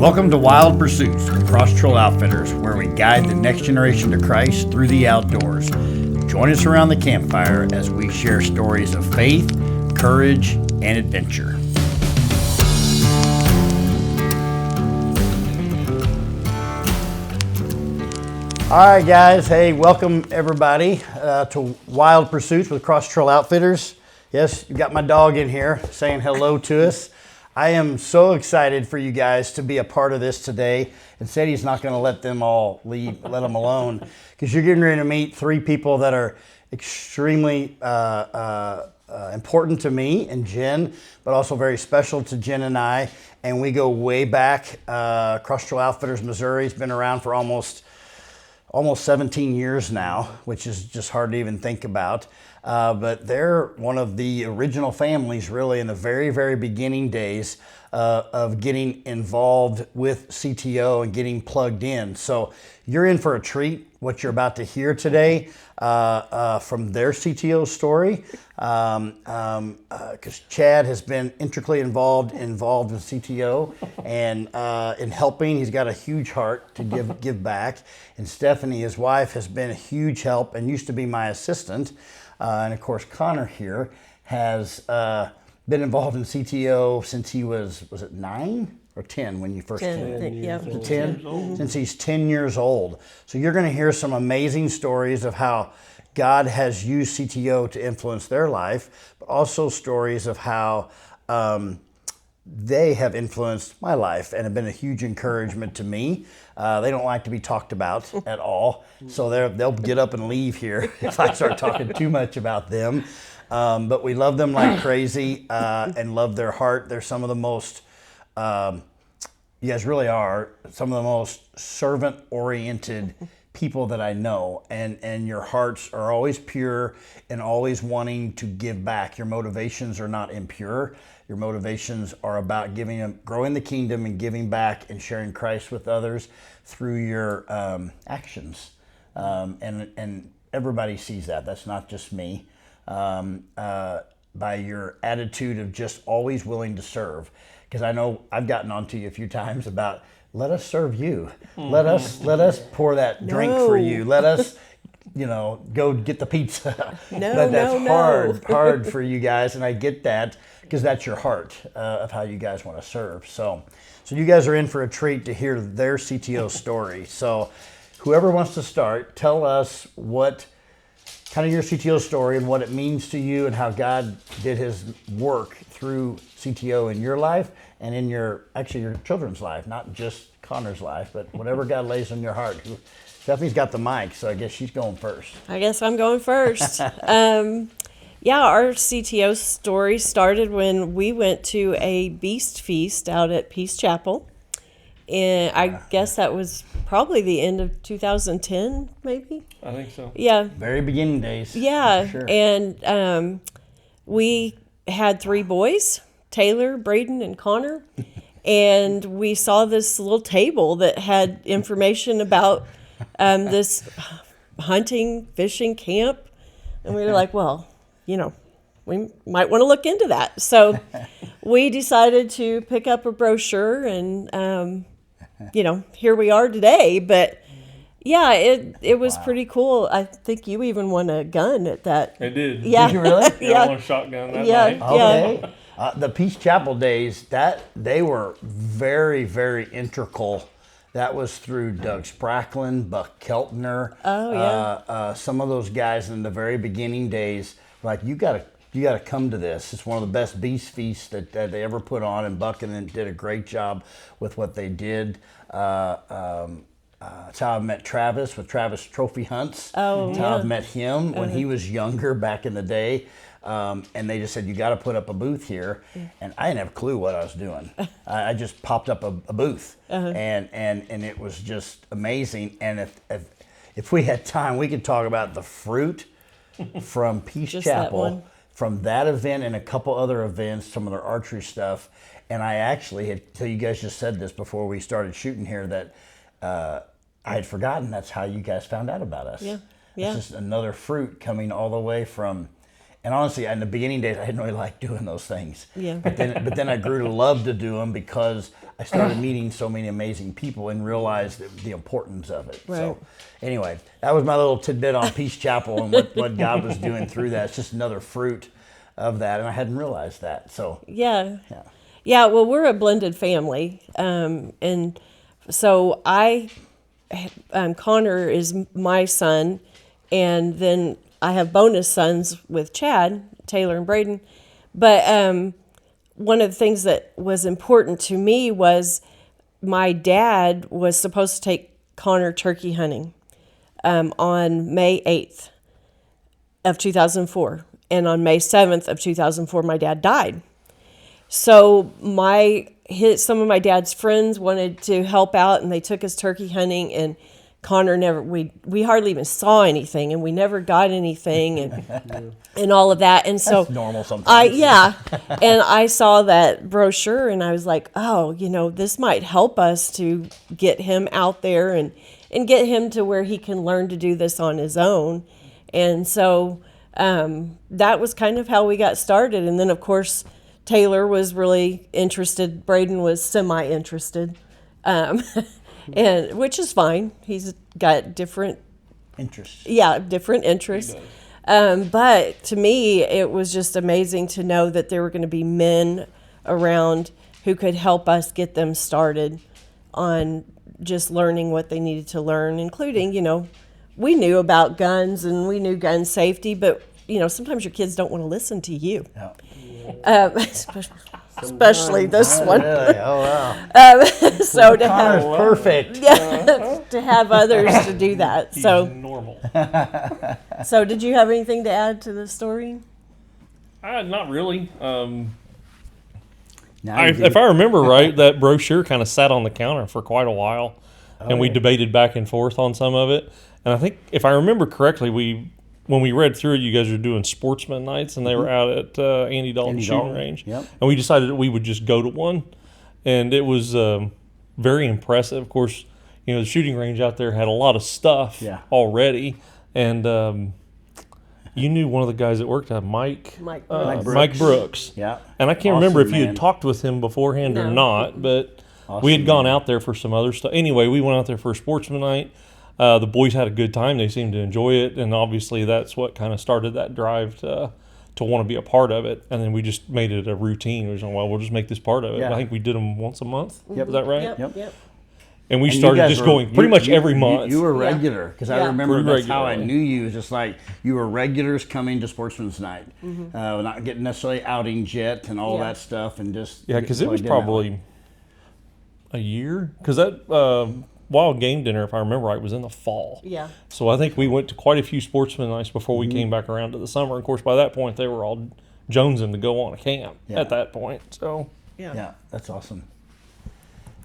Welcome to Wild Pursuits with Cross Trail Outfitters, where we guide the next generation to Christ through the outdoors. Join us around the campfire as we share stories of faith, courage, and adventure. All right, guys. Hey, welcome everybody to Wild Pursuits with Cross Trail Outfitters. Yes, you got my dog in here saying hello to us. I am so excited for you guys to be a part of this today. And said he's not going to let them all leave, let them alone, because you're getting ready to meet three people that are extremely important to me and Jen, but also very special to Jen and I. And we go way back. Cross Trail Outfitters, Missouri has been around for almost 17 years now, which is just hard to even think about. But they're one of the original families, really, in the very, very beginning days of getting involved with CTO and getting plugged in. So you're in for a treat, what you're about to hear today from their CTO story. Because Chad has been intricately involved in CTO and in helping. He's got a huge heart to give back. And Stephanie, his wife, has been a huge help and used to be my assistant. And of course, Connor here has been involved in CTO since he was it 9 or 10 when you first came? 10? Since he's 10 years old. So you're going to hear some amazing stories of how God has used CTO to influence their life, but also stories of how they have influenced my life and have been a huge encouragement to me. They don't like to be talked about at all, so they'll get up and leave here if I start talking too much about them. But we love them like crazy and love their heart. They're some of the most, you guys really are, some of the most servant-oriented people that I know, and your hearts are always pure and always wanting to give back. Your motivations are not impure. Your motivations are about growing the kingdom and giving back and sharing Christ with others through your actions. And everybody sees that. That's not just me. By your attitude of just always willing to serve. Because I know I've gotten onto you a few times about, let us serve you. Let us pour that drink for you. Let us, go get the pizza. But that's hard for you guys, and I get that because that's your heart of how you guys want to serve. So you guys are in for a treat to hear their CTO story. So whoever wants to start, tell us what kind of your CTO story and what it means to you and how God did his work through CTO in your life and in your children's life, not just Connor's life, but whatever God lays on your heart. Stephanie's got the mic, so I guess she's going first. I guess I'm going first. Our CTO story started when we went to a beast feast out at Peace Chapel. And I guess that was probably the end of 2010, maybe? I think so. Yeah. Very beginning days. Yeah. Sure. And we had 3 boys, Taylor, Braden, and Connor. And we saw this little table that had information about this hunting, fishing camp. And we were like, well, we might want to look into that. So we decided to pick up a brochure and, here we are today. But yeah, it was pretty cool. I think you even won a gun at that. I did. Yeah. Did you really? Yeah, I won a shotgun that night. Okay. The Peace Chapel days, they were very, very integral. That was through Doug Spracklin, Buck Keltner. Oh, yeah. Some of those guys in the very beginning days, like, you got to come to this. It's one of the best beast feasts that they ever put on, and Buck and them did a great job with what they did. That's how I met Travis with Travis Trophy Hunts. Oh, That's how I met him when he was younger back in the day. And they just said, you got to put up a booth here. And I didn't have a clue what I was doing. I just popped up a booth. And it was just amazing. And if we had time, we could talk about the fruit from Peace Chapel, from that event and a couple other events, some of their archery stuff. And I actually had, so you guys just said this before we started shooting here, that I had forgotten that's how you guys found out about us. Yeah. It's just another fruit coming all the way from And honestly, in the beginning days, I didn't really like doing those things. Yeah. But then I grew to love to do them because I started meeting so many amazing people and realized the importance of it. Right. So anyway, that was my little tidbit on Peace Chapel and what God was doing through that. It's just another fruit of that, and I hadn't realized that. So Yeah. Well, we're a blended family, and so Connor is my son, and then I have bonus sons with Chad, Taylor, and Braden. But one of the things that was important to me was my dad was supposed to take Connor turkey hunting on May 8th of 2004. And on May 7th of 2004, my dad died. So some of my dad's friends wanted to help out, and they took us turkey hunting, and Connor we hardly even saw anything, and we never got anything, and all of that. And so that's normal sometimes. And I saw that brochure, and I was like, oh, this might help us to get him out there and get him to where he can learn to do this on his own. And so that was kind of how we got started. And then, of course, Taylor was really interested. Braden was semi-interested, and which is fine. He's got different interests. Yeah, different interests. But to me, it was just amazing to know that there were going to be men around who could help us get them started on just learning what they needed to learn, including, we knew about guns and we knew gun safety, but sometimes your kids don't want to listen to you. Yeah. Especially this one. Really? Oh wow. So to have Connor's perfect. to have others to do that. He's So normal. so did you have anything to add to the story? Not really. Now you do. If I remember right, that brochure kind of sat on the counter for quite a while, and we debated back and forth on some of it. And I think, if I remember correctly, when we read through it, you guys were doing sportsman nights, and they were out at Andy Dalton shooting range. Yep. And we decided that we would just go to one, and it was very impressive. Of course, the shooting range out there had a lot of stuff already, and you knew one of the guys that worked at Mike Brooks. Yeah. And I can't Awesome, remember if you man. had talked with him beforehand or No. not, but Awesome, we had gone man. out there for some other stuff. Anyway, we went out there for a sportsman night. The boys had a good time. They seemed to enjoy it, and obviously that's what kind of started that drive to want to be a part of it. And then we just made it a routine. We was like, well, we'll just make this part of it. Yeah. I think we did them once a month. Yep. Is that right? Yep. And we And you started guys just were- going pretty much every month. You were regular, because I Yeah. remember Pretty that's how I regularly. knew you. It was just like you were regulars coming to Sportsman's Night, not getting necessarily outings yet and all Yeah. that stuff, and just Yeah, because it was plugged in that way. probably a year. Because that Wild Game Dinner, if I remember right, was in the fall. Yeah. So I think we went to quite a few sportsman nights before we came back around to the summer. Of course, by that point, they were all jonesing to go on a camp Yeah. at that point. So Yeah, that's awesome.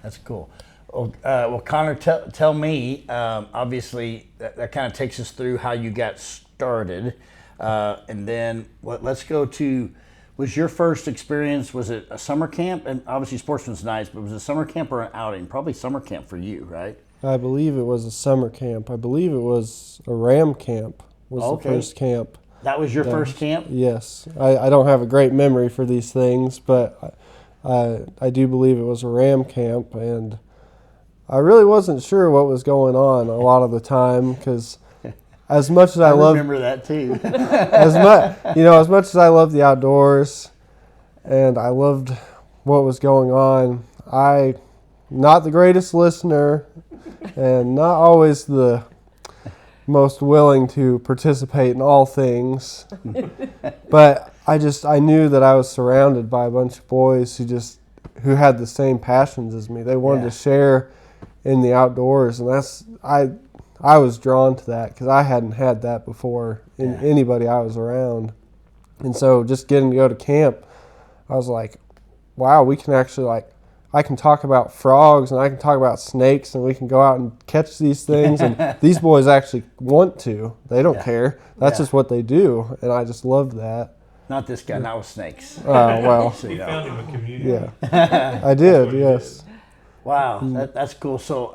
That's cool. Well, Connor, tell me. Obviously, that kind of takes us through how you got started, and then let's go to. Was your first experience? Was it a summer camp? And obviously, Sportsman's Nights, but was it summer camp or an outing? Probably summer camp for you, right? I believe it was a summer camp. I believe it was a ram camp was Okay. the first camp. That was your first camp. Yes. I don't have a great memory for these things, but I do believe it was a ram camp, and I really wasn't sure what was going on a lot of the time, because as much as I love remember that too. as much as I love the outdoors and I loved what was going on, I not the greatest listener and not always the most willing to participate in all things. But I knew that I was surrounded by a bunch of boys who had the same passions as me. They wanted to share in the outdoors, and I was drawn to that because I hadn't had that before in anybody I was around. And so just getting to go to camp, I was like, wow, we can actually I can talk about frogs and I can talk about snakes, and we can go out and catch these things. And these boys actually want to. They don't care. That's just what they do. And I just loved that. Not this guy, not with snakes. Well, So, you know. found him a community. yeah. I did, yes. Wow, that's cool. So,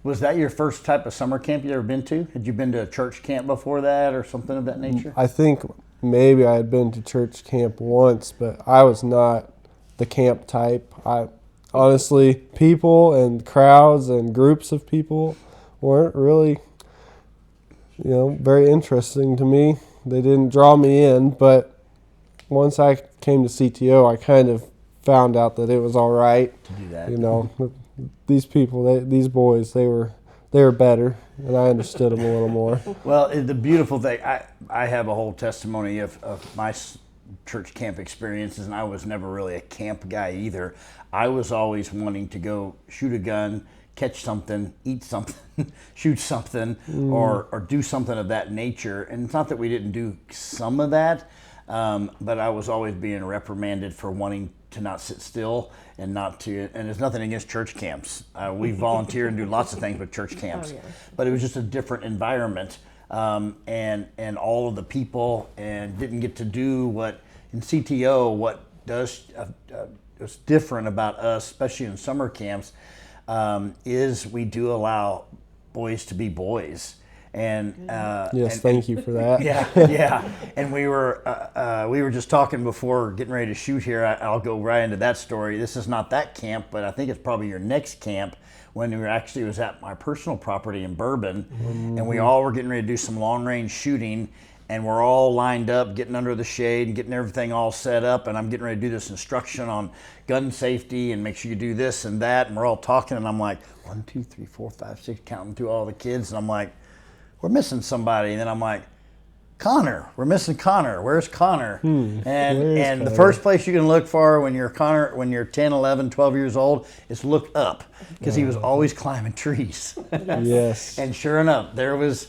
was that your first type of summer camp you ever been to? Had you been to a church camp before that, or something of that nature? I think maybe I had been to church camp once, but I was not the camp type. I honestly, people and crowds and groups of people weren't really, very interesting to me. They didn't draw me in, but once I came to CTO, I kind of found out that it was all right to do that. These people, these boys, they were better, and I understood them a little more. Well, the beautiful thing, I have a whole testimony of my church camp experiences, and I was never really a camp guy either. I was always wanting to go shoot a gun, catch something, eat something, shoot something, or do something of that nature. And it's not that we didn't do some of that, but I was always being reprimanded for wanting to not sit still and not to, and there's nothing against church camps. We volunteer and do lots of things with church camps, but it was just a different environment, and all of the people, and didn't get to do what in CTO, what does is different about us, especially in summer camps, is we do allow boys to be boys. And thank you for that. Yeah. And we were just talking before getting ready to shoot here. I'll go right into that story. This is not that camp, but I think it's probably your next camp, when we was at my personal property in Bourbon, and we all were getting ready to do some long range shooting, and we're all lined up, getting under the shade and getting everything all set up, and I'm getting ready to do this instruction on gun safety and make sure you do this and that, and we're all talking, and I'm like 1, 2, 3, 4, 5, 6, counting through all the kids, and I'm like, we're missing somebody. And then I'm like, Connor, we're missing Connor. Where's Connor? And the first place you can look for when you're 10, 11, 12 years old is look up, because he was always climbing trees. Yes. And sure enough, there was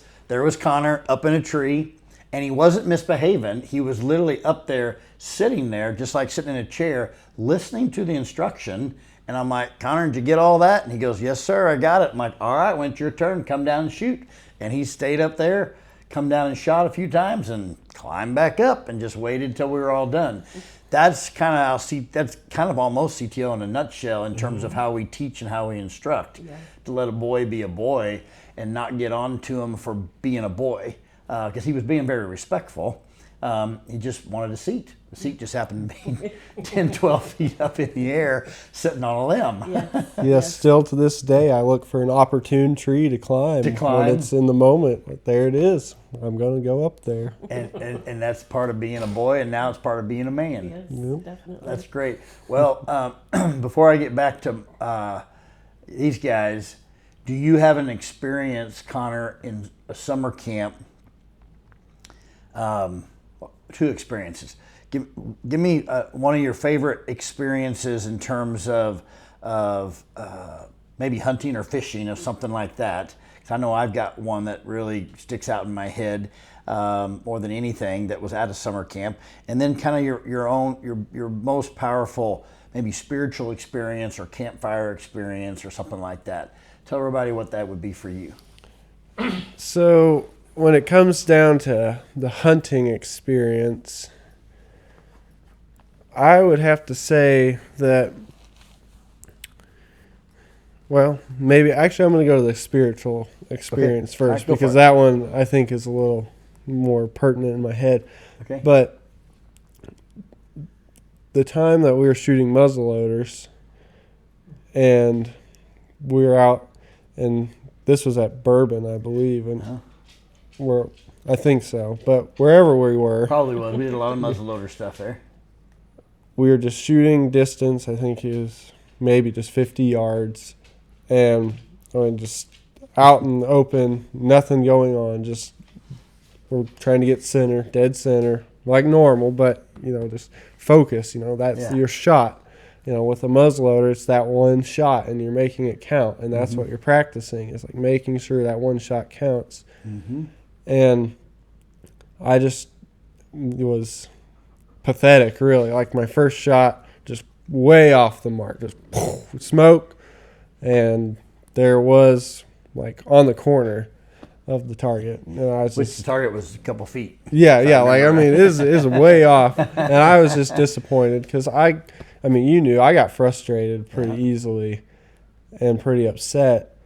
Connor up in a tree, and he wasn't misbehaving. He was literally up there, sitting there, just like sitting in a chair, listening to the instruction. And I'm like, Connor, did you get all that? And he goes, yes, sir, I got it. I'm like, all right, when it's your turn, come down and shoot. And he stayed up there, come down and shot a few times, and climbed back up and just waited till we were all done. That's kind of almost CTO in a nutshell in terms of how we teach and how we instruct. To let a boy be a boy and not get on to him for being a boy, because he was being very respectful. He just wanted a seat. The seat just happened to be 10, 12 feet up in the air, sitting on a limb. Yes, still to this day, I look for an opportune tree to climb. When it's in the moment. But there it is. I'm going to go up there. And that's part of being a boy, and now it's part of being a man. Yes, definitely. That's great. Well, before I get back to these guys, do you have an experience, Connor, in a summer camp? 2 experiences. Give me one of your favorite experiences in terms of maybe hunting or fishing or something like that. 'Cause I know I've got one that really sticks out in my head more than anything that was at a summer camp. And then kind of your most powerful maybe spiritual experience or campfire experience or something like that. Tell everybody what that would be for you. So when it comes down to the hunting experience, I would have to say that, well, maybe actually I'm going to go to the spiritual experience first, because that one I think is a little more pertinent in my head. Okay. But the time that we were shooting muzzleloaders, and we were out, and this was at Bourbon, I believe, and I think so, but wherever we were, probably was. We did a lot of muzzleloader stuff there. We were just shooting distance. I think it was maybe just 50 yards, and just out in the open, nothing going on. Just we're trying to get center, dead center, like normal, but just focus. That's your shot. With a muzzleloader, it's that one shot, and you're making it count, and that's what you're practicing. It's like making sure that one shot counts. And it was pathetic, really. Like my first shot, just way off the mark, just smoke, and there was like on the corner of the target. And Which the target was a couple feet. Yeah. It is way off, and I was just disappointed because I knew I got frustrated pretty easily, and pretty upset,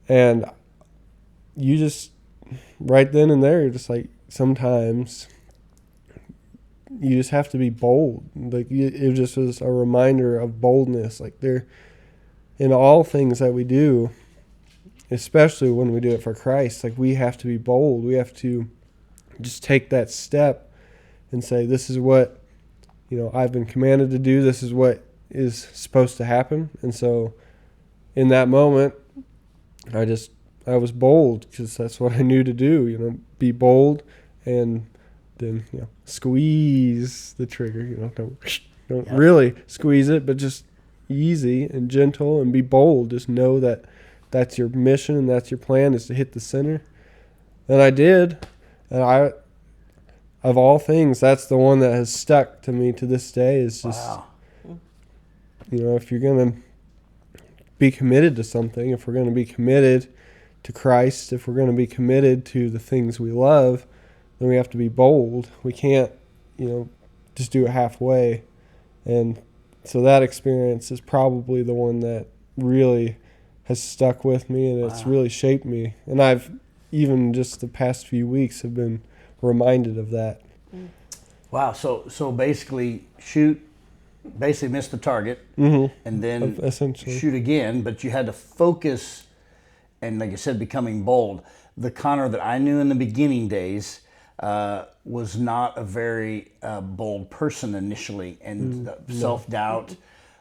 and you just right then and there, you're just like, sometimes you just have to be bold. Like it just was a reminder of boldness. Like there, in all things that we do, especially when we do it for Christ, like we have to be bold. We have to just take that step and say, this is what, I've been commanded to do. This is what is supposed to happen. And so in that moment, I was bold because that's what I knew to do, be bold and then, squeeze the trigger, don't really squeeze it, but just easy and gentle and be bold. Just know that that's your mission and that's your plan, is to hit the center. And I did. And of all things, that's the one that has stuck to me to this day, is just, Wow. If you're going to be committed to something, if we're going to be committed to Christ, if we're going to be committed to the things we love, then we have to be bold. We can't, just do it halfway. And so that experience is probably the one that really has stuck with me, and it's really shaped me. And I've, even just the past few weeks, have been reminded of that. Wow. So basically miss the target, and then Essentially shoot again, but you had to focus, and like you said, becoming bold. The Connor that I knew in the beginning days was not a very bold person initially, and self-doubt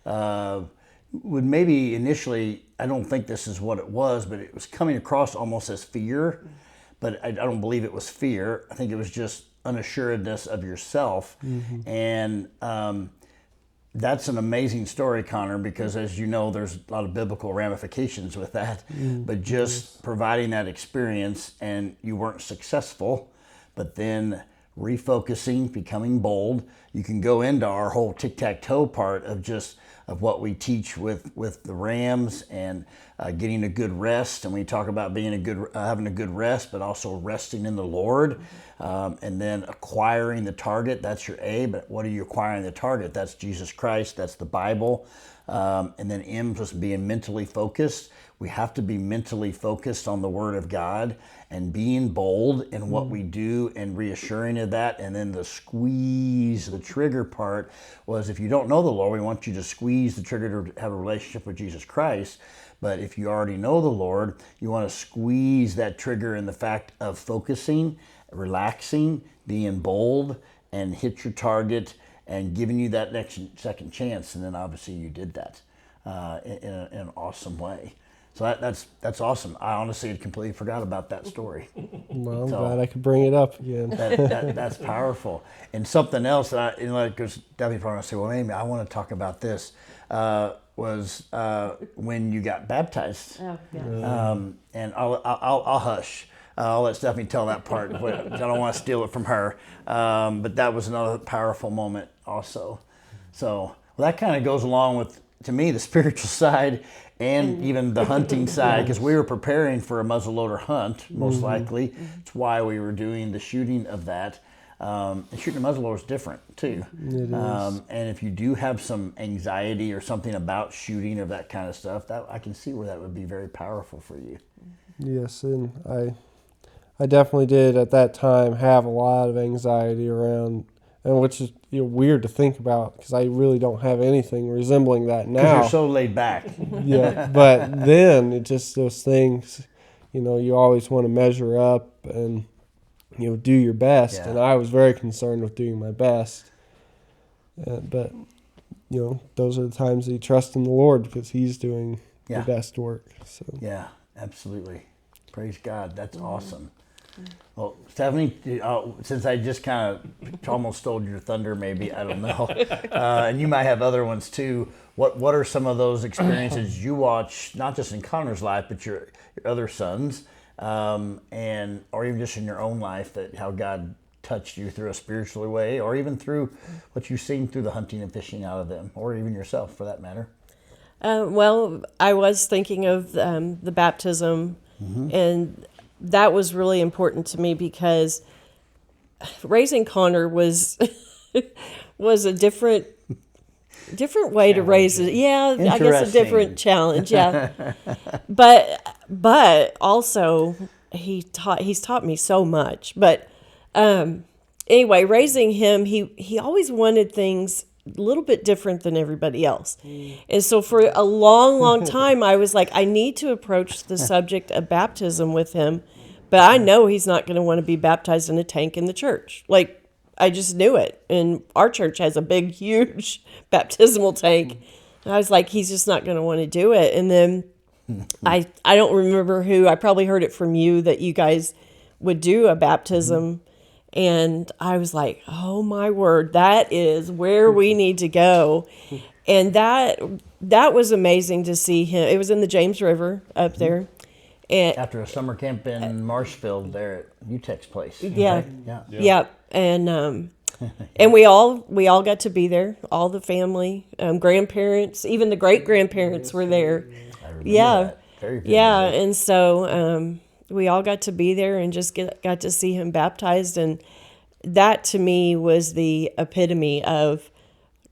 would maybe initially, I don't think this is what it was, but it was coming across almost as fear, but I don't believe it was fear. I think it was just unassuredness of yourself. And that's an amazing story, Connor, because as you know, there's a lot of biblical ramifications with that. But just providing that experience, and you weren't successful, but then refocusing, becoming bold. You can go into our whole tic-tac-toe part of what we teach with the Rams, and getting a good rest. And we talk about being having a good rest, but also resting in the Lord, and then acquiring the target. That's your A. But what are you acquiring the target? That's Jesus Christ. That's the Bible. And then M was being mentally focused. We have to be mentally focused on the Word of God and being bold in what we do and reassuring of that. And then the squeeze, the trigger part was, if you don't know the Lord, we want you to squeeze the trigger to have a relationship with Jesus Christ. But if you already know the Lord, you want to squeeze that trigger in the fact of focusing, relaxing, being bold, and hit your target, and giving you that second chance. And then obviously you did that in an awesome way. So that's awesome. I honestly had completely forgot about that story. Well, I'm glad I could bring it up again. That's powerful. And something else that because Debbie probably say, well, maybe I want to talk about this, was when you got baptized. Oh, yeah. And I'll hush. I'll let Stephanie tell that part. I don't want to steal it from her. But that was another powerful moment also. So that kind of goes along with, to me, the spiritual side and even the hunting side, because we were preparing for a muzzleloader hunt, most likely. It's why we were doing the shooting of that. And shooting a muzzleloader is different too. It is. And if you do have some anxiety or something about shooting or that kind of stuff, that I can see where that would be very powerful for you. Yes, and I definitely did at that time have a lot of anxiety around, and which is weird to think about, because I really don't have anything resembling that now. Because you're so laid back. Yeah, but then it just, those things, you always want to measure up and do your best. Yeah. And I was very concerned with doing my best. But those are the times that you trust in the Lord, because He's doing the best work. So Yeah, absolutely. Praise God. That's awesome. Well, Stephanie, since I just kind of almost stole your thunder, maybe, I don't know, and you might have other ones too. What are some of those experiences you watch, not just in Connor's life, but your other sons, and or even just in your own life, that how God touched you through a spiritual way, or even through what you've seen through the hunting and fishing out of them, or even yourself for that matter? Well, I was thinking of the baptism, and that was really important to me, because raising Connor was a different way to raise it. Yeah, I guess a different challenge. Yeah, but also he's taught me so much. But anyway, raising him, he always wanted things a little bit different than everybody else. And so for a long, long time, I was like, I need to approach the subject of baptism with him, but I know he's not going to want to be baptized in a tank in the church. Like, I just knew it. And our church has a big, huge baptismal tank. And I was like, he's just not going to want to do it. And then I don't remember who, I probably heard it from you that you guys would do a baptism. And I was like, oh my word, that is where we need to go. And that was amazing to see him. It was in the James River up there. And After a summer camp in Marshfield there at UTEC's place. yeah, right? yeah. And we all got to be there, all the family, grandparents, even the great grandparents were there. I remember Yeah. that. Very vividly. Yeah, and so we all got to be there and just got to see him baptized, and that to me was the epitome of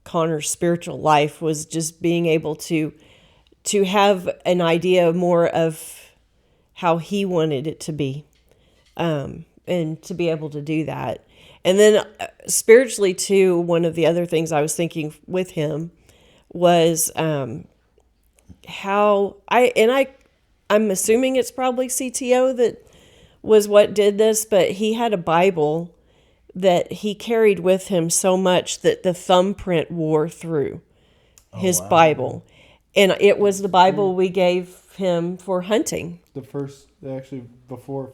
Connor's spiritual life, was just being able to have an idea more of how he wanted it to be, and to be able to do that. And then spiritually too, one of the other things I was thinking with him was I'm assuming it's probably CTO that was what did this, but he had a Bible that he carried with him so much that the thumbprint wore through his Bible. And it was the Bible we gave him for hunting. Before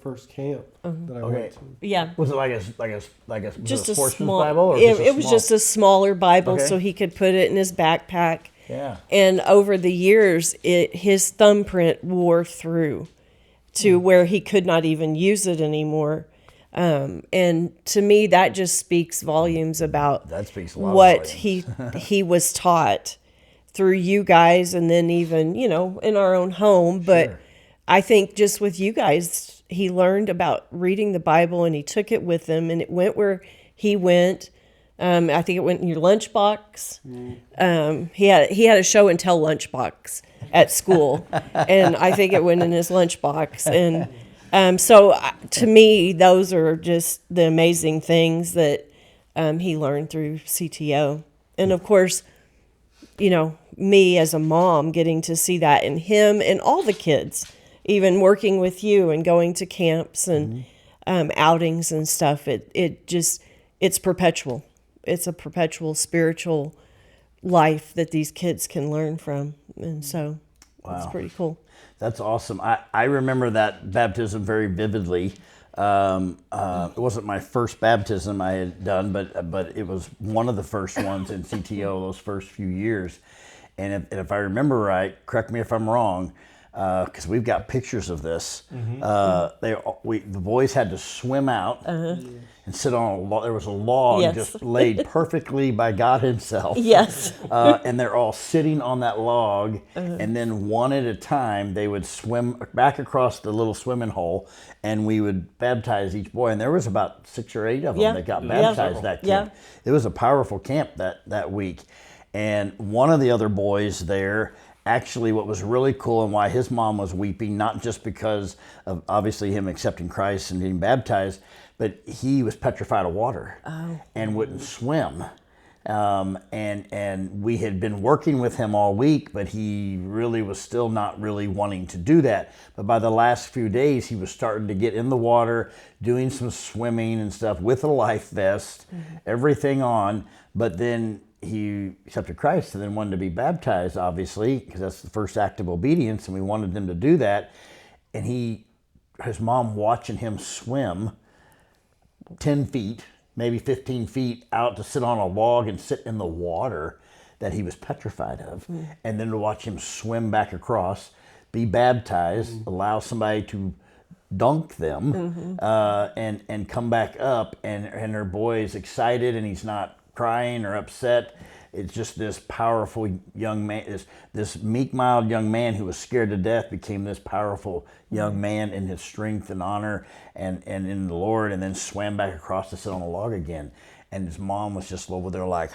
first camp that I went to. Yeah. Was it like a Just a sportsman's small Bible? Or it was just a smaller Bible, Okay. so he could put it in his backpack. Yeah. And over the years, his thumbprint wore through to where he could not even use it anymore. And to me, that just speaks volumes about That speaks a lot what of volumes. he was taught through you guys, and then even, in our own home. But Sure. I think just with you guys, he learned about reading the Bible, and he took it with him, and it went where he went. I think it went in your lunchbox. He had a show and tell lunchbox at school, and I think it went in his lunchbox. And so to me, those are just the amazing things that he learned through CTO. And of course, me as a mom getting to see that in him and all the kids, even working with you and going to camps and outings and stuff. It's perpetual. It's a perpetual spiritual life that these kids can learn from. And so it's pretty cool. That's awesome. I remember that baptism very vividly. It wasn't my first baptism I had done, but it was one of the first ones in CTO those first few years. And if I remember right, correct me if I'm wrong, because we've got pictures of this. The boys had to swim out and sit on a log. There was a log Yes. just laid perfectly by God Himself. Yes. And they're all sitting on that log, and then one at a time they would swim back across the little swimming hole, and we would baptize each boy. And there was about 6 or 8 of them Yeah. that got Yeah. baptized that camp. Yeah. It was a powerful camp that week. And one of the other boys there, actually what was really cool and why his mom was weeping, not just because of obviously him accepting Christ and getting baptized, but he was petrified of water and wouldn't swim. And we had been working with him all week, but he really was still not really wanting to do that. But by the last few days, he was starting to get in the water, doing some swimming and stuff with a life vest, everything on. But then he accepted Christ and then wanted to be baptized, obviously, because that's the first act of obedience, and we wanted them to do that. And his mom watching him swim 10 feet, maybe 15 feet out to sit on a log and sit in the water that he was petrified of, and then to watch him swim back across, be baptized, allow somebody to dunk them, and come back up, and her boy is excited, and he's not crying or upset. It's just this powerful young man, this meek, mild young man who was scared to death became this powerful young man in his strength and honor and in the Lord, and then swam back across to sit on a log again. And his mom was just over there like,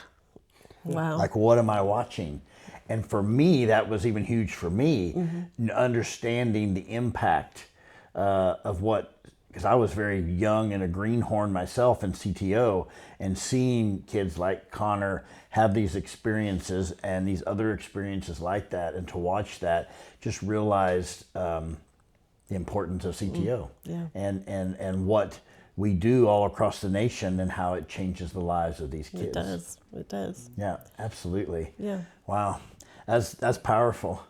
Wow. like, what am I watching? And for me, that was even huge for me, understanding the impact of what because I was very young and a greenhorn myself in CTO, and seeing kids like Connor have these experiences and these other experiences like that, and to watch that, just realized the importance of CTO and what we do all across the nation and how it changes the lives of these kids. It does. Yeah, absolutely. Yeah. Wow, that's powerful.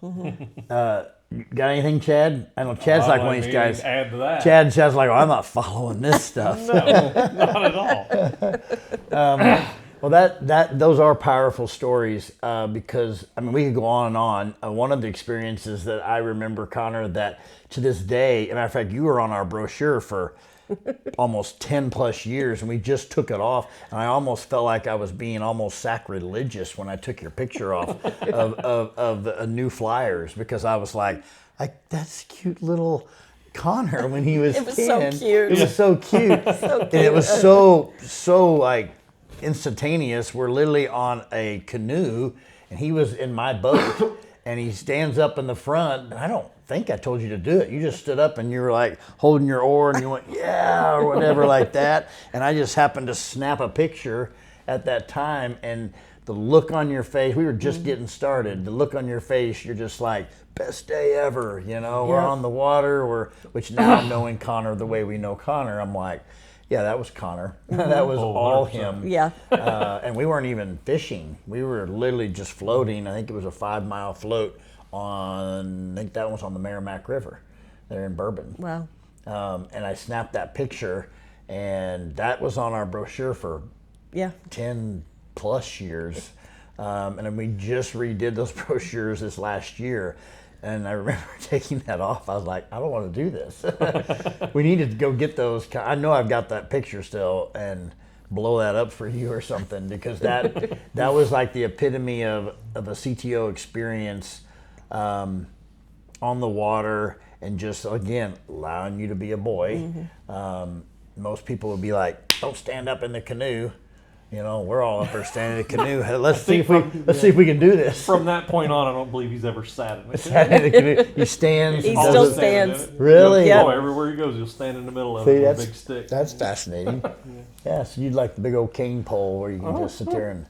Got anything, Chad? I know Chad's like one of these guys. Add to that. Chad's like, well, I'm not following this stuff. No, not at all. Well, those are powerful stories because, I mean, we could go on and on. One of the experiences that I remember, Connor, that to this day, as a matter of fact, you were on our brochure for almost 10 plus years, and we just took it off, and I almost felt like I was being almost sacrilegious when I took your picture off of the new flyers, because I was like, that's cute little Connor when he was 10. It was so cute. It was so cute. And it was so like instantaneous. We're literally on a canoe, and he was in my boat, and he stands up in the front, and I don't think I told you to do it. You just stood up and you were like holding your oar and you went, yeah, or whatever like that. And I just happened to snap a picture at that time, and the look on your face, we were just getting started. The look on your face, you're just like, best day ever, you know, we're on the water, which now knowing Connor the way we know Connor, I'm like, yeah, that was Connor. That was all 100%. him. Yeah. And we weren't even fishing. We were literally just floating. I think it was a 5-mile float I think that was on the Merrimack River there in Bourbon. Wow. And I snapped that picture, and that was on our brochure for 10 plus years. And then we just redid those brochures this last year. And I remember taking that off. I was like, I don't want to do this. We need to go get those. I know I've got that picture still, and blow that up for you or something, because that was like the epitome of a CTO experience on the water, and just, again, allowing you to be a boy. Most people would be like, don't stand up in the canoe. You know, we're all up there standing in the canoe. Let's see if we can do this. From that point on, I don't believe he's ever sat in it. Sat in the canoe. He stands. He does still it. stands. Really? Yeah. Oh, everywhere he goes, he'll stand in the middle of See, it with a big stick. That's fascinating. Yeah, so you'd like the big old cane pole where you can just sit there and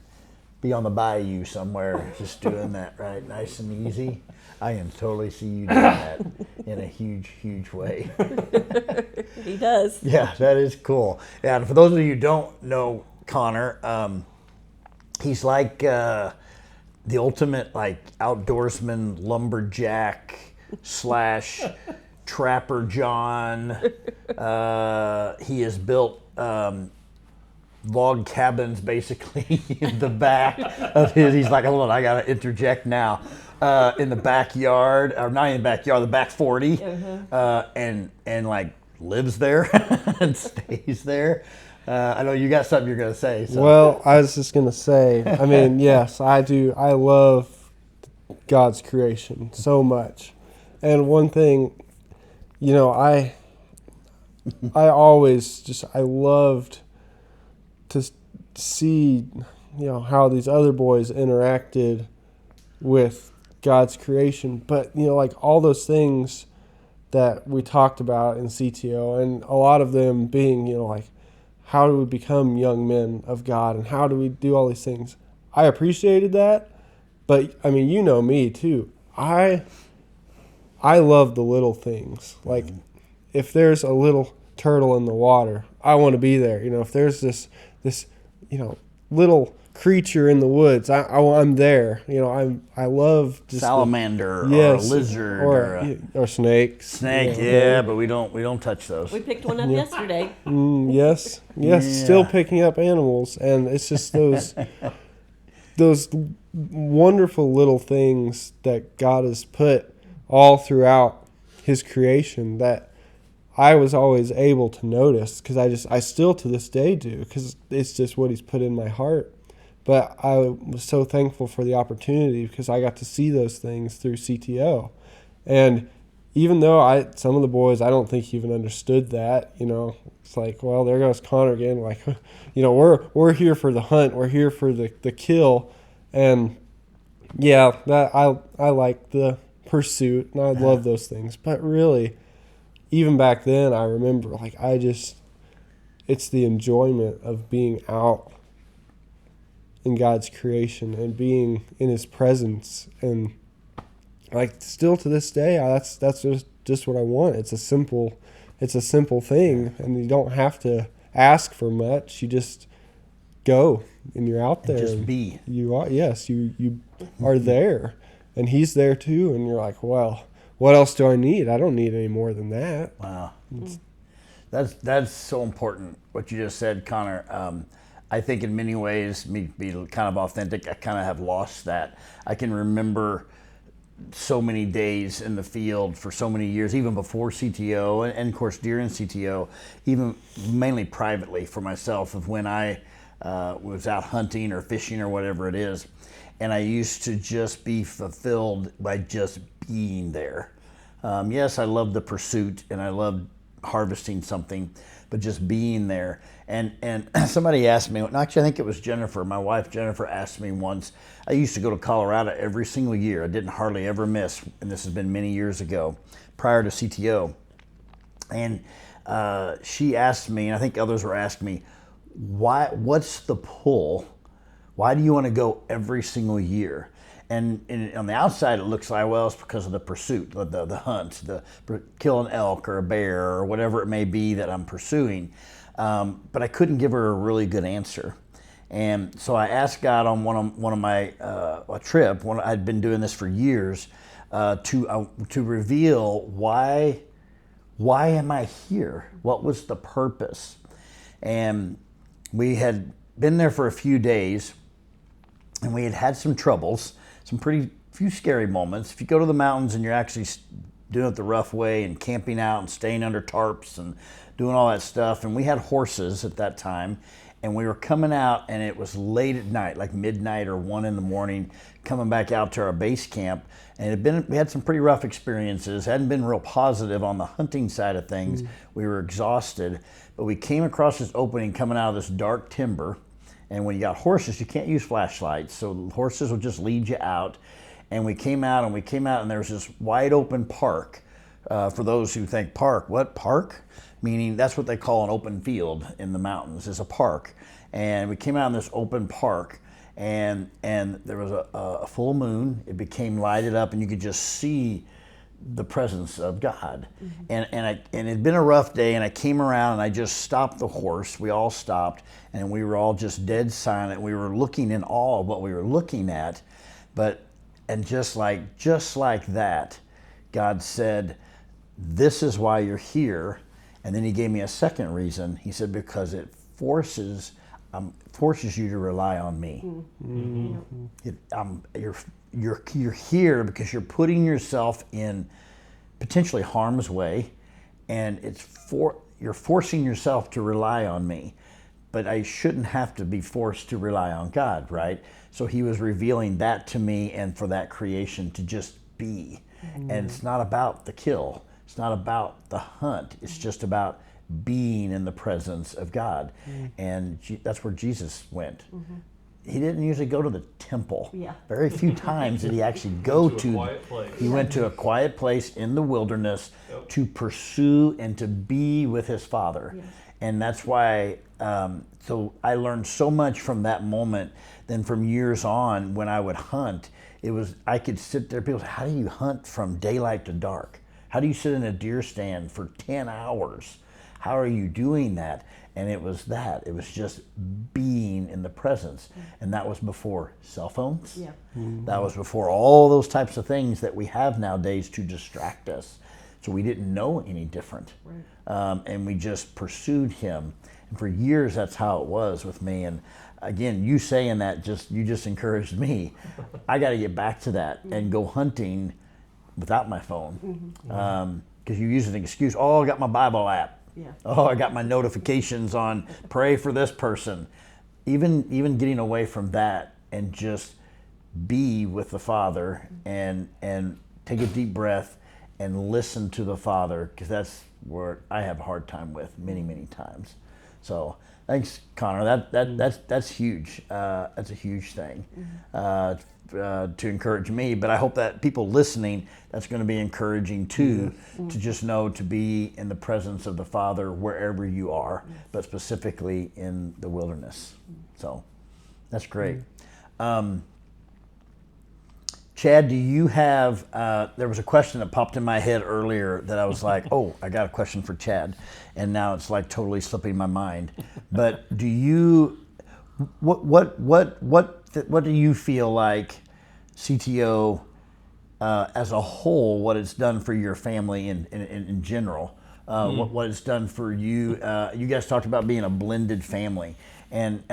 be on the bayou somewhere, just doing that, right? Nice and easy. I can totally see you doing that in a huge, huge way. He does. Yeah, that is cool. Yeah, and for those of you who don't know Connor, he's like the ultimate like outdoorsman, lumberjack / Trapper John. He has built log cabins basically in the back of his. He's like, hold on, I gotta interject now. In the backyard, or not in the backyard, the back 40, and like lives there and stays there. I know you got something you're gonna say. So. Well, I was just gonna say, I mean, yes, I do. I love God's creation so much, and one thing, you know, I loved to see, you know, how these other boys interacted with God's creation, but you know, like all those things that we talked about in CTO, and a lot of them being, you know, like, how do we become young men of God, and how do we do all these things? I appreciated that, but I mean, you know me too. I love the little things. Like, if there's a little turtle in the water, I want to be there. You know, if there's this you know, little creature in the woods, I'm there. You know, I love just salamander, or a lizard, or snake. Snake, yeah, but we don't touch those. We picked one up yesterday. Yes, still picking up animals, and it's just those wonderful little things that God has put all throughout His creation that I was always able to notice, because I still to this day do, because it's just what He's put in my heart. But I was so thankful for the opportunity, because I got to see those things through CTO. And even though some of the boys, I don't think even understood that, you know, it's like, well, there goes Connor again. Like, you know, we're here for the hunt. We're here for the kill. And yeah, that I like the pursuit, and I love those things. But really, even back then, I remember, like, it's the enjoyment of being out in God's creation and being in his presence. And like, still to this day, that's just what I want. It's a simple thing, and you don't have to ask for much. You just go, and you're out there. And just be. You are, yes, you are there, and he's there too. And you're like, well, what else do I need? I don't need any more than that. Wow. That's so important, what you just said, Connor. I think in many ways, me be kind of authentic, I kind of have lost that. I can remember so many days in the field for so many years, even before CTO, and of course during CTO, even mainly privately for myself, of when I was out hunting or fishing or whatever it is. And I used to just be fulfilled by just being there. Yes, I loved the pursuit and I loved harvesting something, but just being there. And somebody asked me, actually I think it was Jennifer, my wife Jennifer asked me once, I used to go to Colorado every single year. I didn't hardly ever miss, and this has been many years ago, prior to CTO. And she asked me, and I think others were asking me, what's the pull? Why do you want to go every single year? And on the outside, it looks like, well, it's because of the pursuit, the hunt, kill an elk or a bear or whatever it may be that I'm pursuing. But I couldn't give her a really good answer. And so I asked God on one of my a trip, I'd been doing this for years, to reveal why am I here? What was the purpose? And we had been there for a few days, and we had some troubles, some few scary moments. If you go to the mountains and you're actually doing it the rough way and camping out and staying under tarps and doing all that stuff, and we had horses at that time, and we were coming out, and it was late at night, like midnight or 1 a.m, coming back out to our base camp, and we had some pretty rough experiences. Hadn't been real positive on the hunting side of things. We were exhausted, but we came across this opening coming out of this dark timber. And when you got horses, you can't use flashlights, so horses will just lead you out. And we came out, and there was this wide open park. For those who think park, what park? Meaning that's what they call an open field in the mountains, is a park. And we came out in this open park, and there was a full moon. It became lighted up, and you could just see the presence of God. And it had been a rough day, and I came around and I just stopped the horse. We all stopped, and we were all just dead silent. We were looking in awe of what we were looking at. And just like that, God said, this is why you're here. And then he gave me a second reason. He said, because it forces you to rely on me. You're here because you're putting yourself in potentially harm's way, and you're forcing yourself to rely on me. But I shouldn't have to be forced to rely on God, right? So he was revealing that to me, and for that creation to just be. And it's not about the kill. It's not about the hunt. It's just about being in the presence of God. And that's where Jesus went. He didn't usually go to the temple. Very few times did he actually go to. He went to a quiet place in the wilderness to pursue and to be with his Father. And that's why, so I learned so much from that moment. Then from years on, when I would hunt, I could sit there, people say, how do you hunt from daylight to dark? How do you sit in a deer stand for 10 hours? How are you doing that? And it was just being in the presence. And that was before cell phones. That was before all those types of things that we have nowadays to distract us. So we didn't know any different. And we just pursued him. And for years, that's how it was with me. And again, you saying that, you just encouraged me. I got to get back to that and go hunting without my phone. Because you use an excuse, I got my Bible app. I got my notifications on, pray for this person. Even getting away from that and just be with the Father and take a deep breath and listen to the Father, because that's where I have a hard time with many times. So thanks, Connor. That's huge. That's a huge thing to encourage me. But I hope that people listening, that's going to be encouraging too, to just know to be in the presence of the Father wherever you are, but specifically in the wilderness. So that's great. Chad, do you have, there was a question that popped in my head earlier that I was like, oh, I got a question for Chad. And now it's like totally slipping my mind. But do you, what do you feel like CTO as a whole, what it's done for your family in general? What it's done for you? You guys talked about being a blended family. And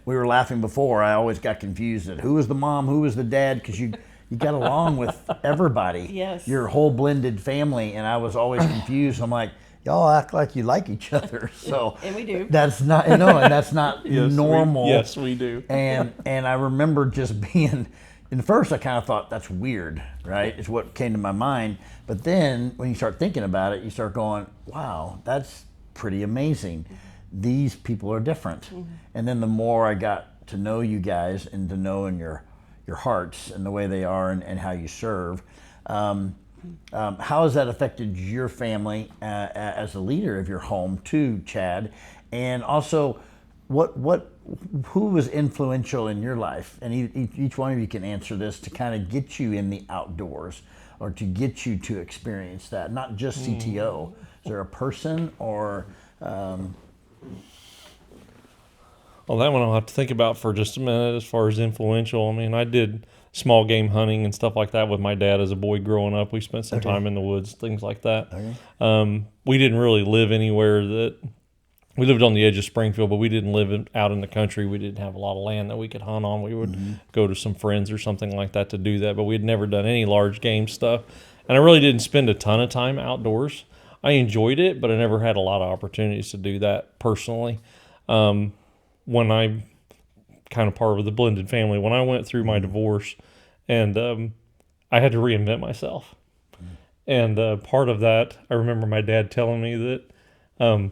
we were laughing before. I always got confused at who was the mom, who was the dad, because you got along with everybody. Yes. Your whole blended family, and I was always confused. I'm like, y'all act like you like each other. So and we do. That's not, and that's not normal. Yes, we do. And I remember just being, in first I kind of thought that's weird, right? It's what came to my mind. But then when you start thinking about it, you start going, wow, that's pretty amazing. These people are different. And then the more I got to know you guys and to know in your hearts and the way they are and how you serve, how has that affected your family as a leader of your home too, Chad? And also, who was influential in your life? And each one of you can answer this to kind of get you in the outdoors or to get you to experience that, not just CTO. Is there a person or... Well, that one I'll have to think about for just a minute as far as influential. I mean, I did small game hunting and stuff like that with my dad as a boy growing up. We spent some time in the woods, things like that. We didn't really live anywhere that... We lived on the edge of Springfield, but we didn't live out in the country. We didn't have a lot of land that we could hunt on. We would go to some friends or something like that to do that, but we had never done any large game stuff. And I really didn't spend a ton of time outdoors. I enjoyed it, but I never had a lot of opportunities to do that personally. When I kind of part of the blended family, when I went through my divorce and I had to reinvent myself. And part of that, I remember my dad telling me that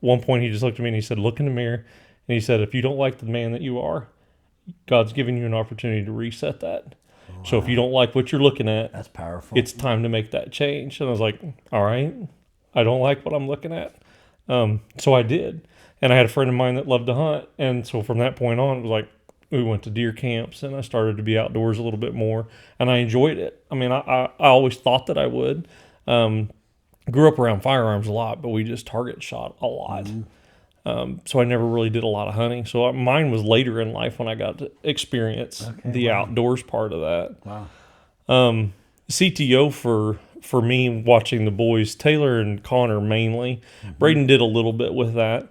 one point he just looked at me and he said, look in the mirror. And he said, if you don't like the man that you are, God's giving you an opportunity to reset that. Wow. So if you don't like what you're looking at, that's powerful. It's time to make that change. And I was like, all right, I don't like what I'm looking at. So I did. And I had a friend of mine that loved to hunt. And so from that point on, it was like, we went to deer camps and I started to be outdoors a little bit more. And I enjoyed it. I mean, I always thought that I would. Grew up around firearms a lot, but we just target shot a lot. So I never really did a lot of hunting. So mine was later in life when I got to experience the outdoors part of that. Wow. CTO for me, watching the boys, Taylor and Connor mainly. Braden did a little bit with that.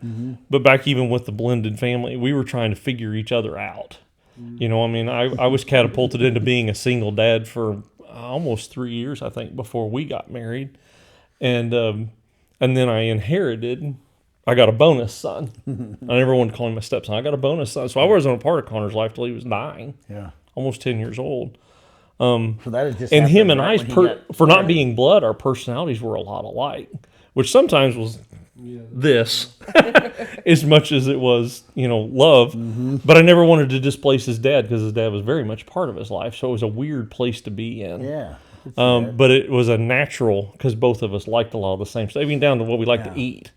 But back even with the blended family, we were trying to figure each other out. You know, I mean, I was catapulted into being a single dad for almost 3 years, I think, before we got married. And then I inherited, I got a bonus son. I never wanted to call him a stepson. I got a bonus son. So I wasn't a part of Connor's life till he was 9. Yeah. Almost Almost 10 years old. So that is just And him and right I, for not being blood, our personalities were a lot alike, which sometimes was this as much as it was, love. But I never wanted to displace his dad because his dad was very much part of his life. So it was a weird place to be in. Yeah. But it was a natural because both of us liked a lot of the same stuff, even down to what we like to eat.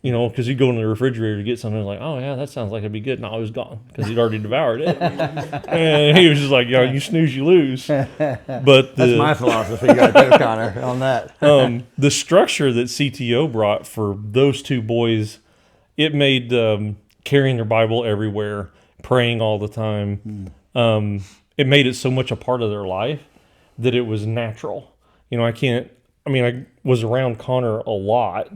Because you go in the refrigerator to get something like, oh yeah, that sounds like it'd be good. No, it was gone because he'd already devoured it. And he was just like, you snooze, you lose. But that's my philosophy right there, Connor, on that. The structure that CTO brought for those two boys, it made carrying their Bible everywhere, praying all the time. It made it so much a part of their life that it was natural. I was around Connor a lot.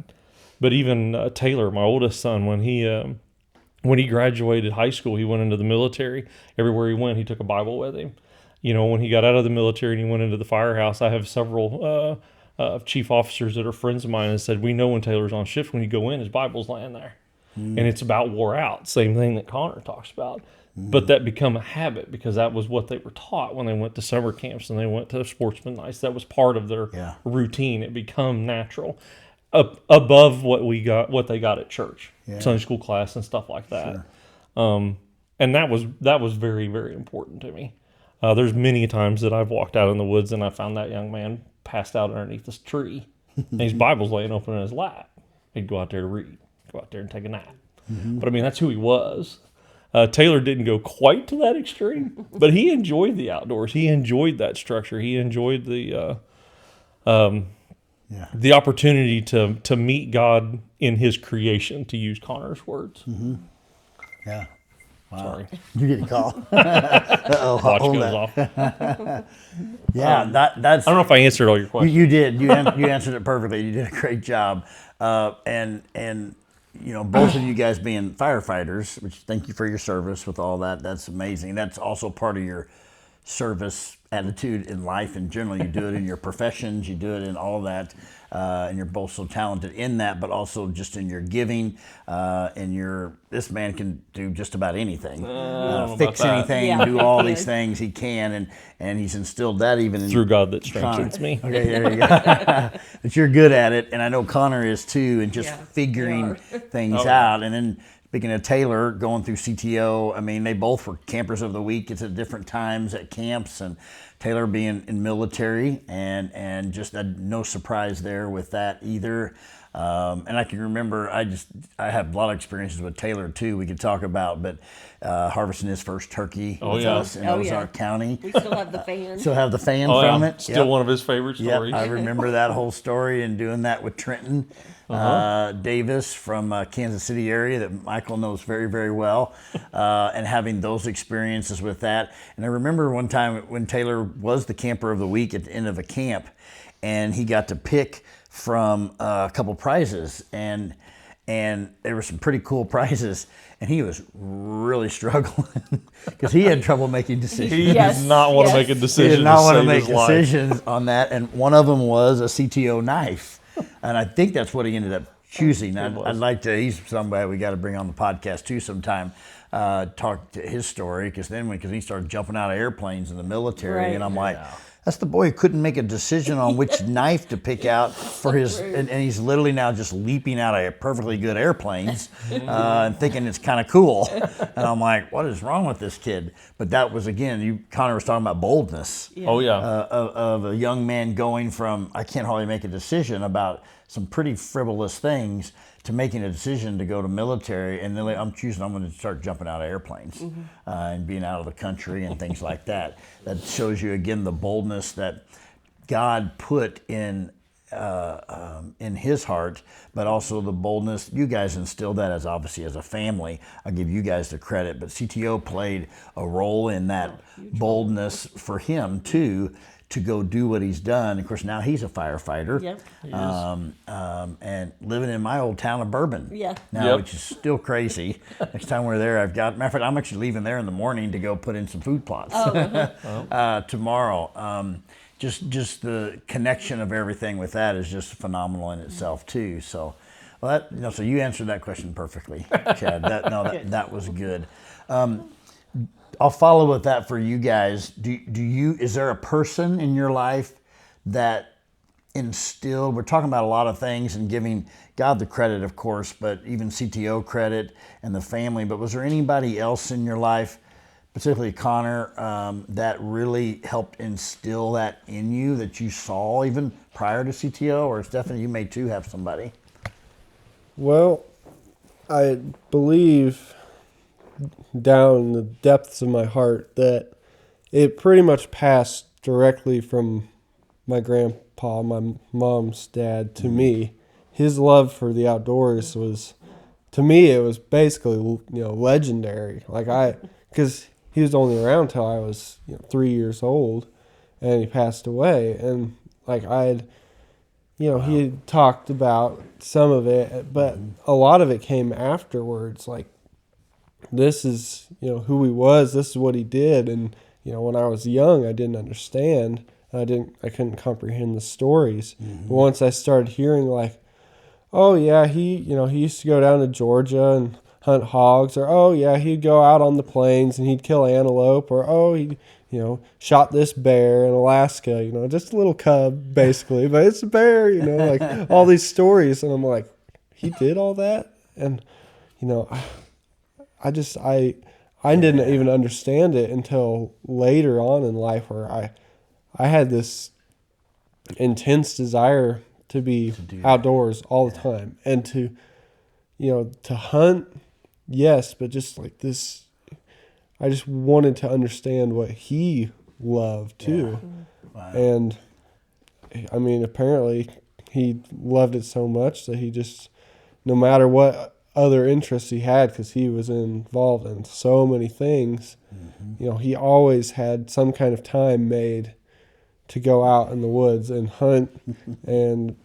But even Taylor, my oldest son, when he graduated high school, he went into the military. Everywhere he went, he took a Bible with him. When he got out of the military and he went into the firehouse, I have several chief officers that are friends of mine and said, we know when Taylor's on shift, when you go in, his Bible's laying there. And it's about wore out. Same thing that Connor talks about. But that become a habit because that was what they were taught when they went to summer camps and they went to sportsman nights. That was part of their routine. It become natural. Above what they got at church. Sunday school class and stuff like that. And that was very, very important to me. There's many times that I've walked out in the woods and I found that young man passed out underneath this tree, and his Bible's laying open in his lap. He'd go out there to read, go out there and take a nap. But I mean, that's who he was. Taylor didn't go quite to that extreme, but he enjoyed the outdoors. He enjoyed that structure. He enjoyed the opportunity to meet God in His creation, to use Connor's words. Yeah. Wow. Sorry, You get a call. Uh-oh, watch hold goes that. off. Yeah, that's. I don't know if I answered all your questions. You did. You answered it perfectly. You did a great job. And both of you guys being firefighters, which thank you for your service with all that. That's amazing. That's also part of your service attitude in life in general. You do it in your professions. You do it in all that. And you're both so talented in that, but also just in your giving. This man can do just about anything. Fix anything, do all these things he can. And he's instilled that even in Through God that strengthens me. Okay, there you go. That you're good at it. And I know Connor is too, and just figuring things out. And then speaking of Taylor, going through CTO, I mean, they both were campers of the week. It's at different times at camps, and Taylor being in military, and just no surprise there with that either. And I can remember, I have a lot of experiences with Taylor too. We could talk about, but harvesting his first turkey with us in Ozark County. We still have the fan. Still have the fan from it. Still one of his favorite stories. I remember that whole story and doing that with Trenton Davis from Kansas City area that Michael knows very, very well, and having those experiences with that. And I remember one time when Taylor was the camper of the week at the end of a camp, and he got to pick from a couple prizes, and there were some pretty cool prizes, and he was really struggling because he had trouble making decisions. He did not want to make a decision. He did not want to save make his life. decisions on that, and one of them was a CTO knife, and I think that's what he ended up choosing. I'd like to. He's somebody we got to bring on the podcast too sometime. Talk to his story, because he started jumping out of airplanes in the military, and I'm like. That's the boy who couldn't make a decision on which knife to pick out for his, and he's literally now just leaping out of perfectly good airplanes and thinking it's kind of cool. And I'm like, what is wrong with this kid? But that was, again, Connor was talking about boldness. Oh, yeah. Of a young man going from, I can't hardly make a decision about some pretty frivolous things to making a decision to go to military, and then I'm going to start jumping out of airplanes and being out of the country and things like that. That shows you again the boldness that God put in his heart, but also the boldness you guys instilled that as a family. I'll give you guys the credit, but CTO played a role in that boldness for him too, to go do what he's done. Of course, now he's a firefighter. Yep. And living in my old town of Bourbon. Yeah. Now, which is still crazy. Next time we're there, matter of fact, I'm actually leaving there in the morning to go put in some food plots tomorrow. Just the connection of everything with that is just phenomenal in itself too. So, so you answered that question perfectly, Chad. That was good. I'll follow with that for you guys. Is there a person in your life that instilled, we're talking about a lot of things and giving God the credit, of course, but even CTO credit and the family, but was there anybody else in your life, particularly Connor, that really helped instill that in you that you saw even prior to CTO? Or Stephanie, you may too have somebody. Well, I believe down in the depths of my heart that it pretty much passed directly from my grandpa, my mom's dad, to me. His love for the outdoors was, to me, it was basically, legendary. Because he was only around till I was 3 years old, and he passed away. And he had talked about some of it, but a lot of it came afterwards. This is, who he was, this is what he did. And, when I was young, I didn't understand. I couldn't comprehend the stories. But once I started hearing oh yeah, he used to go down to Georgia and hunt hogs, or oh yeah, he'd go out on the plains and he'd kill antelope, or oh, he shot this bear in Alaska, just a little cub basically, but it's a bear, all these stories. And I'm like, he did all that? And you know, I didn't even understand it until later on in life, where I had this intense desire to be outdoors all the time, and to, you know, to hunt, yes, but just like this, I just wanted to understand what he loved too. Wow. And I mean, apparently he loved it so much that he just, no matter what other interests he had, because he was involved in so many things, you know, he always had some kind of time made to go out in the woods and hunt. and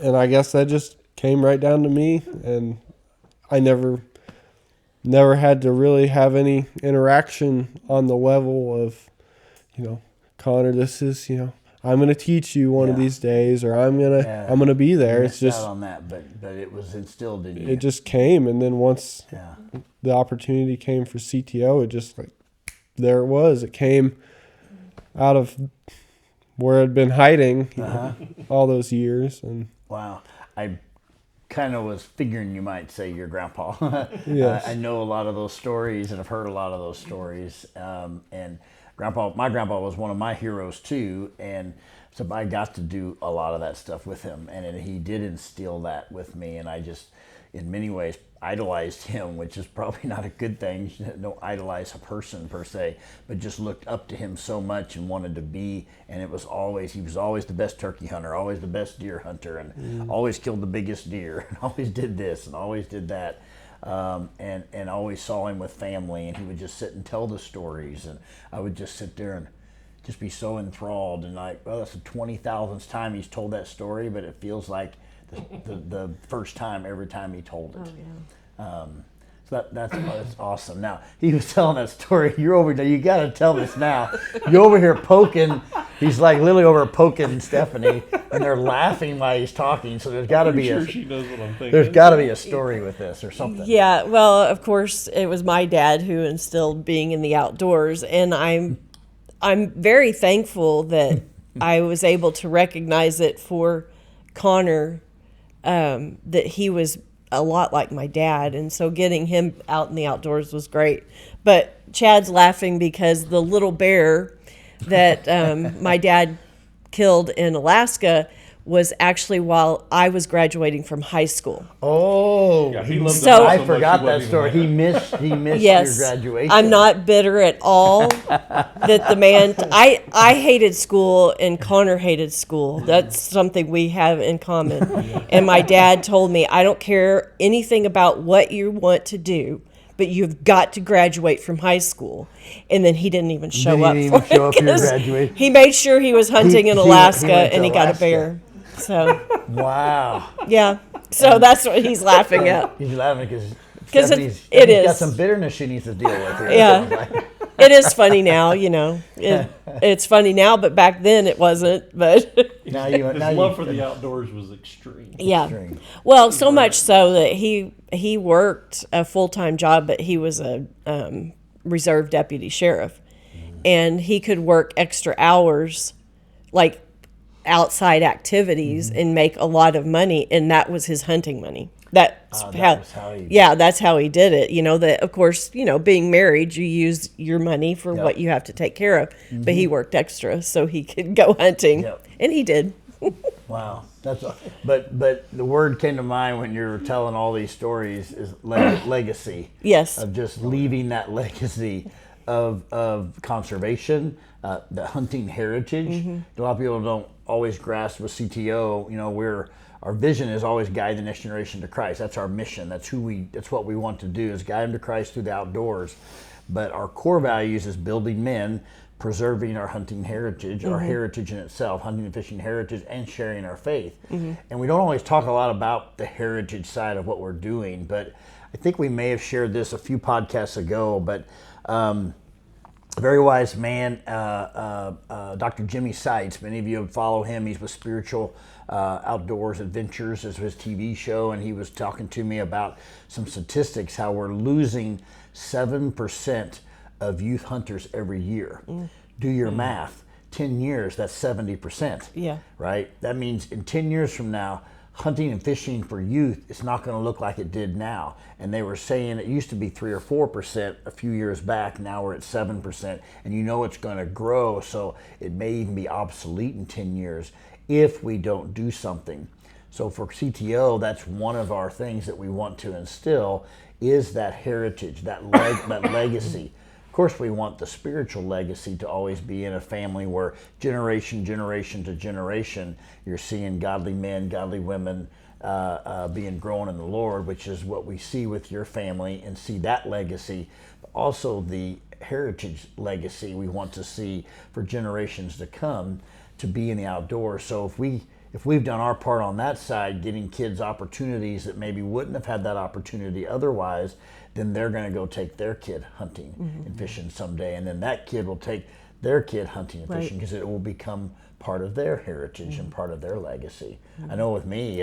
I guess that just came right down to me, and I never had to really have any interaction on the level of, you know, Connor, this is, you know, I'm going to teach you one of these days, or I'm going to be there. It's just out on that, but it was instilled in you. It just came, and then once the opportunity came for CTO, it just like, there it was. It came out of where I'd been hiding all those years. And wow, I kind of was figuring you might say your grandpa. Yes. I know a lot of those stories, and I've heard a lot of those stories. And my grandpa was one of my heroes too, and so I got to do a lot of that stuff with him, and he did instill that with me, and I just, in many ways, idolized him, which is probably not a good thing. You don't idolize a person per se, but just looked up to him so much and wanted to be, and he was always the best turkey hunter, always the best deer hunter, and always killed the biggest deer, and always did this and always did that. And always saw him with family, and he would just sit and tell the stories, and I would just sit there and just be so enthralled, and like, well, that's the 20,000th time he's told that story, but it feels like the first time every time he told it. Oh, yeah. So that's awesome. Now, he was telling that story. You're over there. You got to tell this now. You're over here poking. He's like literally over poking Stephanie, and they're laughing while he's talking. So there's got to be she knows what I'm thinking. There's got to be a story with this or something. Yeah, well, of course, it was my dad who instilled being in the outdoors, and I'm very thankful that I was able to recognize it for Connor, that he was a lot like my dad, and so getting him out in the outdoors was great. But Chad's laughing because the little bear that my dad killed in Alaska was actually while I was graduating from high school. Oh, Yeah, he loved So- it I much forgot he that wasn't story. even He missed Yes, your graduation. I'm not bitter at all that the man. I hated school and Connor hated school. That's something we have in common. And my dad told me, I don't care anything about what you want to do, but you've got to graduate from high school. And then he didn't even show up. Didn't even for show it up to your 'cause graduation. He made sure he was hunting in he Alaska, went to and he got a Alaska. bear. So Wow. yeah, so that's what he's laughing at. He's laughing because it got is. some bitterness she needs to deal with here. Yeah. It is funny now, you know. It's funny now, but back then it wasn't. But Now you, His now love you, for the outdoors was extreme. yeah, Extreme. well, so much so that he worked a full-time job, but he was a reserve deputy sheriff, and he could work extra hours, like outside activities, and make a lot of money, and that was his hunting money. That's was how he- yeah, that's how he did it. You know, that of course, you know, being married, you use your money for what you have to take care of, but he worked extra so he could go hunting, Yep. and he did. Wow, but the word came to mind when you were telling all these stories is legacy. Yes. Of just leaving that legacy of conservation, the hunting heritage. A lot of people don't always grasp with CTO. You know, our vision is always guide the next generation to Christ. That's our mission. That's what we want to do, is guide them to Christ through the outdoors. But our core values is building men, preserving our hunting heritage, our heritage in itself, hunting and fishing heritage, and sharing our faith. And we don't always talk a lot about the heritage side of what we're doing, but I think we may have shared this a few podcasts ago, but a very wise man, Dr. Jimmy Seitz, many of you follow him. He's with Spiritual Outdoors Adventures is his TV show, and he was talking to me about some statistics, how we're losing 7% of youth hunters every year. Do your math. 10 years, that's 70%. Yeah. Right? That means in 10 years from now, hunting and fishing for youth, it's not going to look like it did now. And they were saying it used to be 3 or 4% a few years back. Now we're at 7%, and you know it's going to grow. So it may even be obsolete in 10 years if we don't do something. So for CTO, that's one of our things that we want to instill is that heritage, that legacy. Of course, we want the spiritual legacy to always be in a family where generation to generation, you're seeing godly men, godly women being grown in the Lord, which is what we see with your family, and see that legacy. Also, the heritage legacy we want to see for generations to come to be in the outdoors. So if we've done our part on that side, getting kids opportunities that maybe wouldn't have had that opportunity otherwise, then they're going to go take their kid hunting and fishing someday, and then that kid will take their kid hunting and fishing because it will become part of their heritage and part of their legacy. I know with me,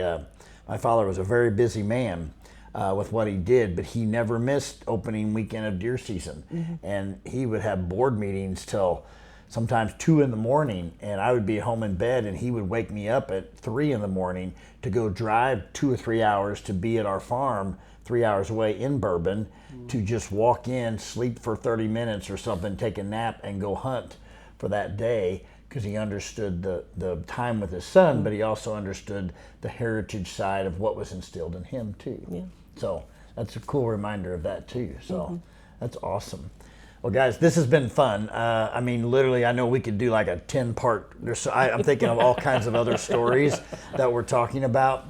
my father was a very busy man with what he did, but he never missed opening weekend of deer season, and he would have board meetings till sometimes 2 in the morning, and I would be home in bed, and he would wake me up at 3 in the morning to go drive 2 or 3 hours to be at our farm 3 hours away in Bourbon, to just walk in, sleep for 30 minutes or something, take a nap, and go hunt for that day, because he understood the time with his son, but he also understood the heritage side of what was instilled in him too. Yeah. So that's a cool reminder of that too. So that's awesome. Well, guys, this has been fun. I mean, literally, I know we could do like a 10-part. I'm thinking of all kinds of other stories that we're talking about.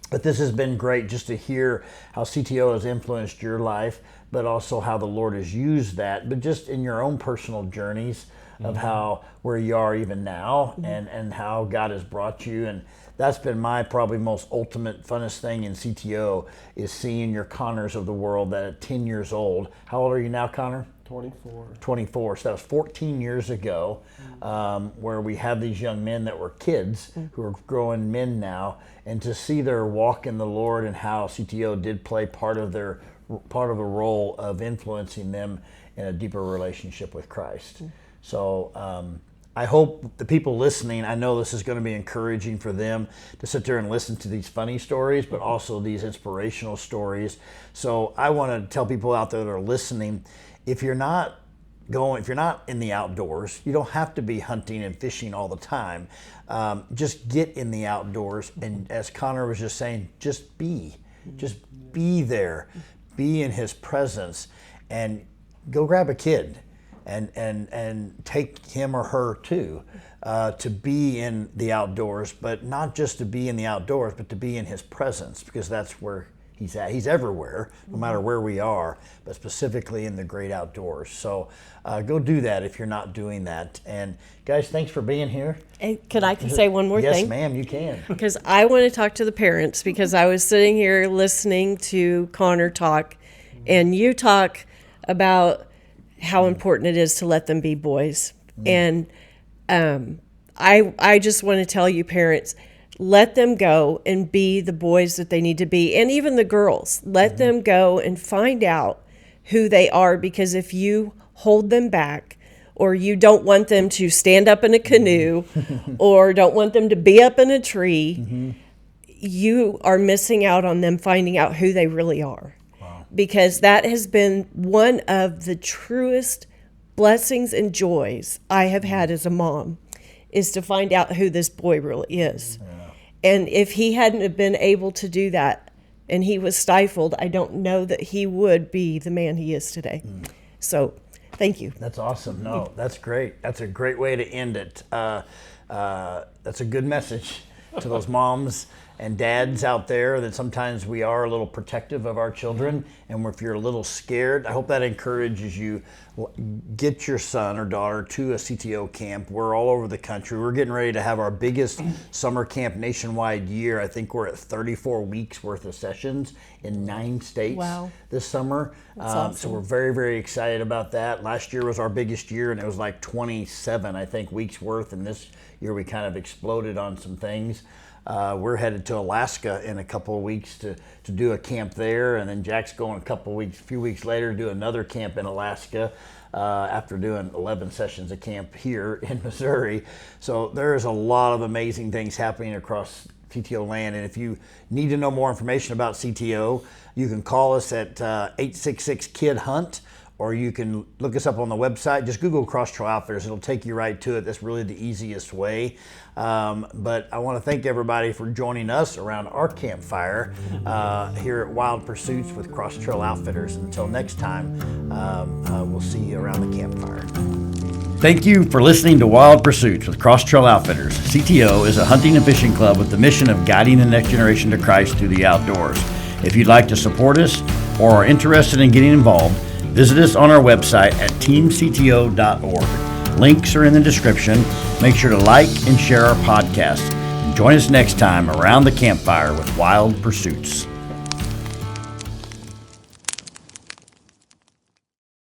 But this has been great just to hear how CTO has influenced your life, but also how the Lord has used that, but just in your own personal journeys of how, where you are even now, and how God has brought you. And that's been my probably most ultimate, funnest thing in CTO, is seeing your Connors of the world that at 10 years old. How old are you now, Connor? 24. So that was 14 years ago, where we have these young men that were kids who are growing men now, and to see their walk in the Lord and how CTO did play part of a role of influencing them in a deeper relationship with Christ. So I hope the people listening, I know this is going to be encouraging for them to sit there and listen to these funny stories, but also these inspirational stories. So I want to tell people out there that are listening, if you're not in the outdoors, you don't have to be hunting and fishing all the time. Just get in the outdoors, and as Connor was just saying, just be there, be in his presence, and go grab a kid and take him or her too, to be in the outdoors, but not just to be in the outdoors, but to be in his presence, because that's where he's at. He's everywhere, no matter where we are, but specifically in the great outdoors. So go do that if you're not doing that. And guys, thanks for being here. And can I say one more thing? Yes, ma'am, you can. Because I want to talk to the parents, because I was sitting here listening to Connor talk, and you talk about how important it is to let them be boys. And I just want to tell you, parents, let them go and be the boys that they need to be. And even the girls, let them go and find out who they are, because if you hold them back, or you don't want them to stand up in a canoe or don't want them to be up in a tree, you are missing out on them finding out who they really are. Because that has been one of the truest blessings and joys I have had as a mom, is to find out who this boy really is. And if he hadn't have been able to do that, and he was stifled, I don't know that he would be the man he is today. So thank you. That's awesome. No, that's great. That's a great way to end it. That's a good message to those moms and dads out there, that sometimes we are a little protective of our children, and if you're a little scared, I hope that encourages you. Get your son or daughter to a CTO camp. We're all over the country. We're getting ready to have our biggest summer camp nationwide year. I think we're at 34 weeks worth of sessions in 9 states this summer. Awesome. So we're very, very excited about that. Last year was our biggest year, and it was like 27, I think, weeks worth, and this year we kind of exploded on some things. We're headed to Alaska in a couple of weeks to do a camp there, and then Jack's going a few weeks later to do another camp in Alaska after doing 11 sessions of camp here in Missouri. So there's a lot of amazing things happening across CTO land. And if you need to know more information about CTO, you can call us at 866-KID-HUNT, or you can look us up on the website. Just Google Cross Trail Outfitters. It'll take you right to it. That's really the easiest way. But I want to thank everybody for joining us around our campfire here at Wild Pursuits with Cross Trail Outfitters. Until next time, we'll see you around the campfire. Thank you for listening to Wild Pursuits with Cross Trail Outfitters. CTO is a hunting and fishing club with the mission of guiding the next generation to Christ through the outdoors. If you'd like to support us or are interested in getting involved, visit us on our website at teamcto.org. Links are in the description. Make sure to like and share our podcast. And join us next time around the campfire with Wild Pursuits.